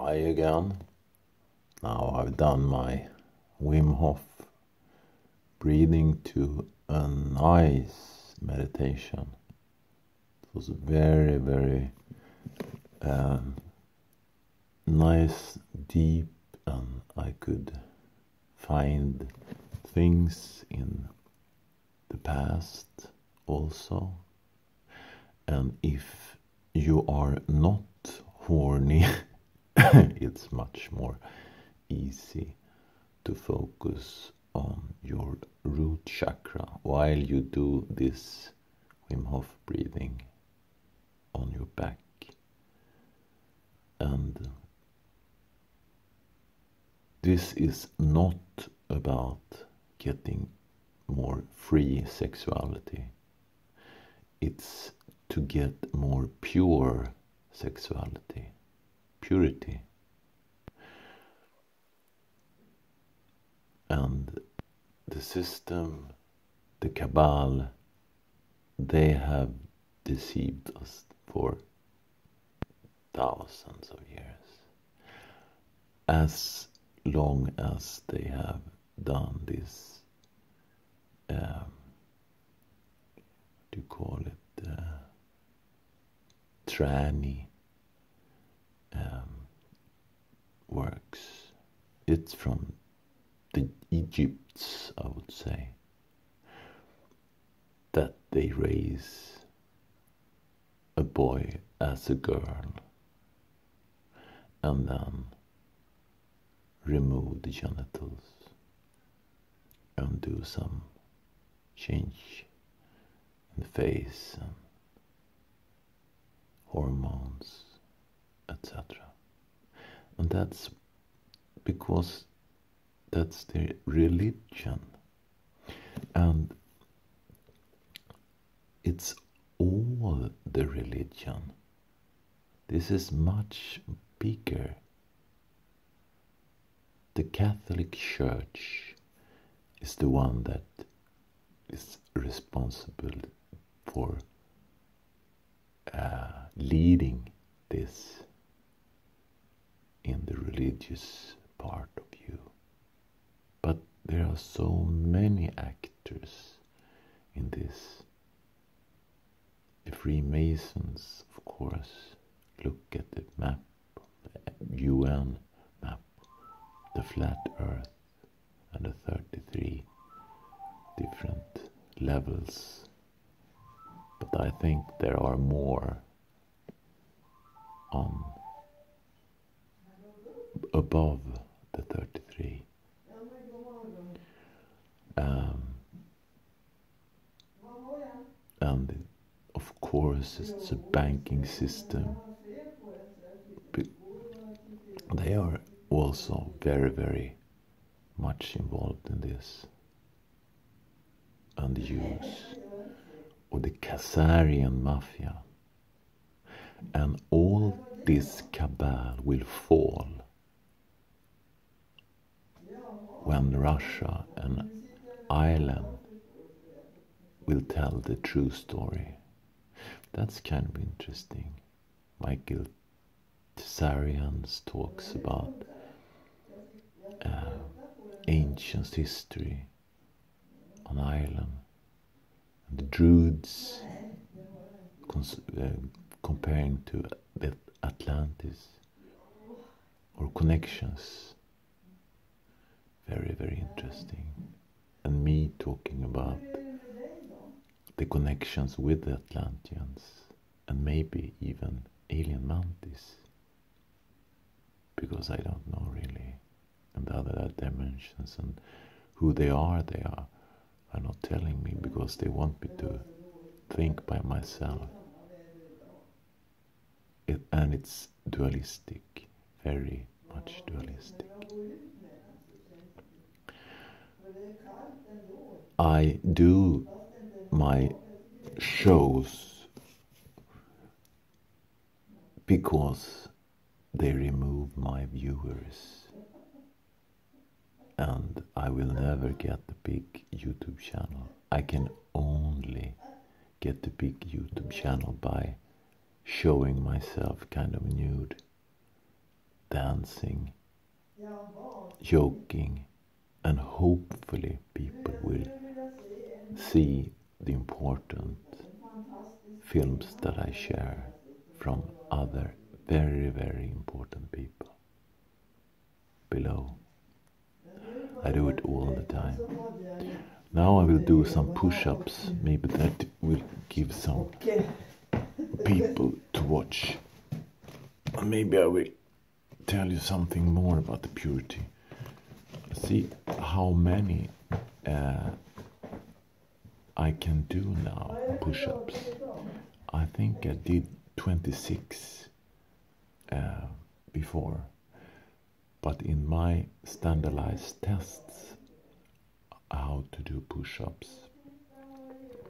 Hi again. Now I've done my Wim Hof breathing to a nice meditation. It was very, very nice, deep, and I could find things in the past also. And if you are not horny, it's much more easy to focus on your root chakra while you do this Wim Hof breathing on your back. And this is not about getting more free sexuality. It's to get more pure sexuality, purity. And the system, the Cabal, they have deceived us for thousands of years. As long as they have done this, what do you call it, tranny works. It's from the Egypts, I would say, that they raise a boy as a girl and then remove the genitals and do some change in the face and hormones, etc. And that's because that's their religion. And it's all the religion. This is much bigger. The Catholic Church is the one that is responsible for leading this in the religious part of you. But there are so many actors in this. The Freemasons, of course, look at the map, the UN map, the flat earth, and the 33 different levels. But I think there are more on above the 33. And of course it's a banking system. They are also very, very much involved in this. And the use of the Tsarian mafia. And all this cabal will fall when Russia and Ireland will tell the true story. That's kind of interesting. Michael Tsarian talks about ancient history on Ireland and the Druids comparing to the Atlantis or connections. Very, very interesting. And me talking about the connections with the Atlanteans and maybe even alien mantis, because I don't know really, and the other dimensions and who they are not telling me because they want me to think by myself. And it's dualistic, very much dualistic. I do my shows because they remove my viewers, and I will never get the big YouTube channel. I can only get the big YouTube channel by showing myself kind of nude. Then dancing, joking, and hopefully people will see the important films that I share from other very, very important people below. I do it all the time. Now I will do some push-ups. Maybe that will give some people to watch. And maybe I will tell you something more about the purity. See how many I can do now, push-ups. I think I did 26 before. But in my standardized tests, how to do push-ups,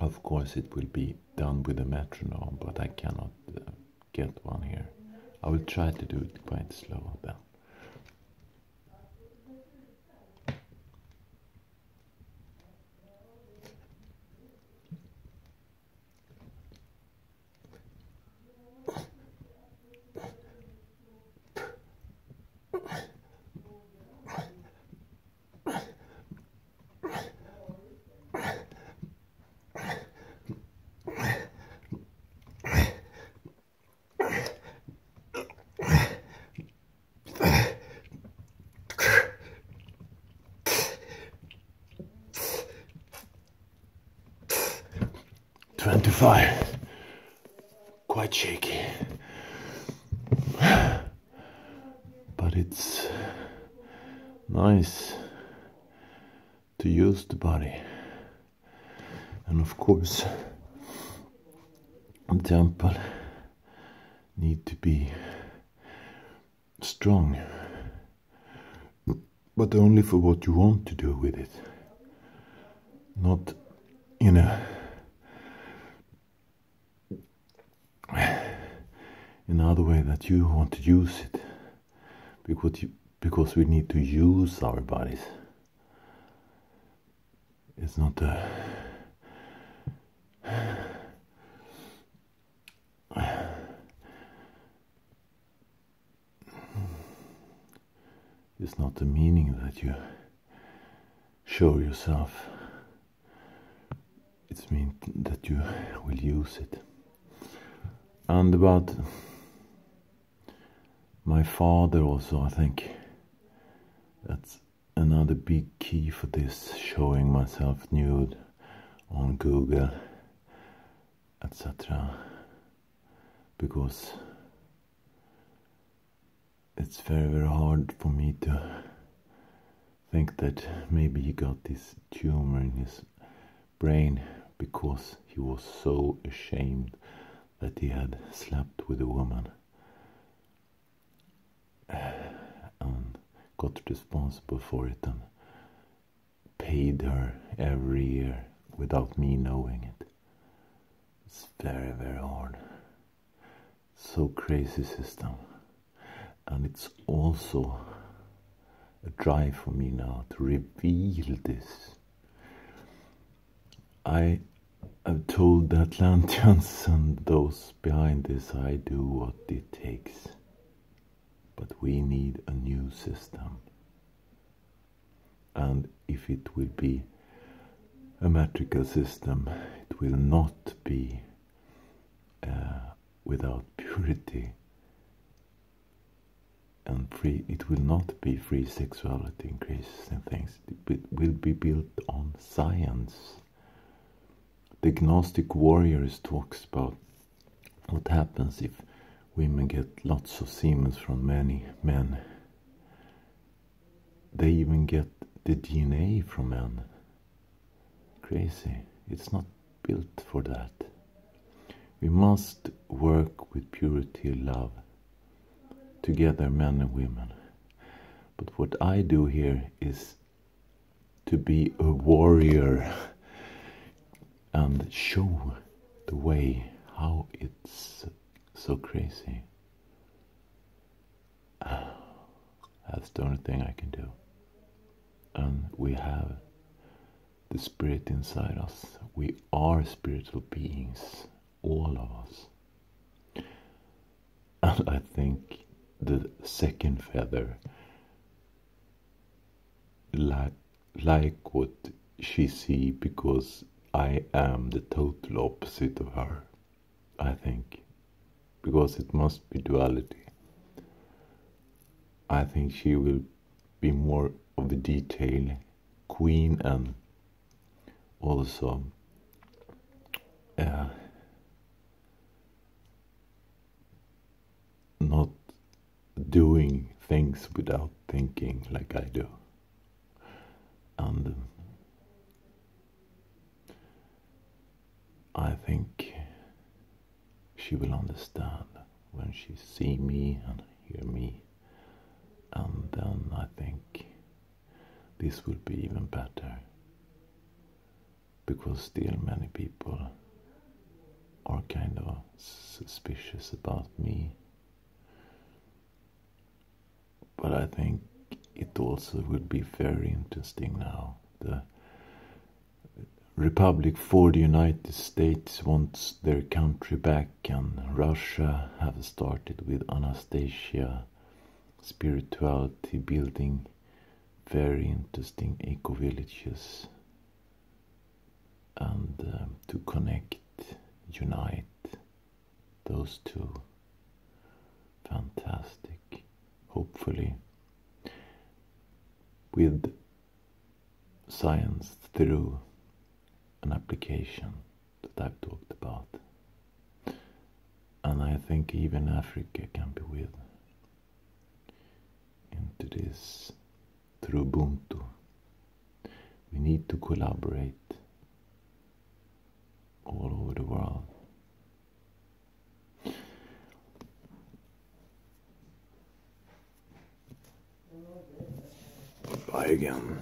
of course it will be done with a metronome, but I cannot get one here. I will try to do it quite slow then. Quite shaky, but it's nice to use the body, and of course the temple need to be strong, but only for what you want to do with it, not in another way that you want to use it, because we need to use our bodies. It's not it's not the meaning that you show yourself. It's mean that you will use it. And about my father also, I think that's another big key for this, showing myself nude on Google, etc. Because it's very, very hard for me to think that maybe he got this tumor in his brain because he was so ashamed that he had slept with a woman and got responsible for it and paid her every year without me knowing it. It's very, very hard. So crazy system. And it's also a drive for me now to reveal this. I have told the Atlanteans and those behind this, I do what it takes. But we need a new system. And if it will be a metrical system, it will not be without purity and free. It will not be free sexuality and graces and things. It will be built on science. The Gnostic Warriors talks about what happens if women get lots of seamons from many men. They even get the DNA from men. Crazy. It's not built for that. We must work with purity, love, together, men and women. But what I do here is to be a warrior and show the way how it's so crazy. That's the only thing I can do. And we have the spirit inside us. We are spiritual beings, all of us. And I think the second feather, like what she see, because I am the total opposite of her, I think, because it must be duality. I think she will be more of the detail queen, and also not doing things without thinking like I do. And I think she will understand when she see me and hear me, and then I think this will be even better, because still many people are kind of suspicious about me. But I think it also will be very interesting now. The Republic for the United States wants their country back, and Russia have started with Anastasia, spirituality, building very interesting eco-villages, and to connect, unite those two. Fantastic. Hopefully with science through an application that I've talked about. And I think even Africa can be with into this through Ubuntu. We need to collaborate all over the world. Bye again.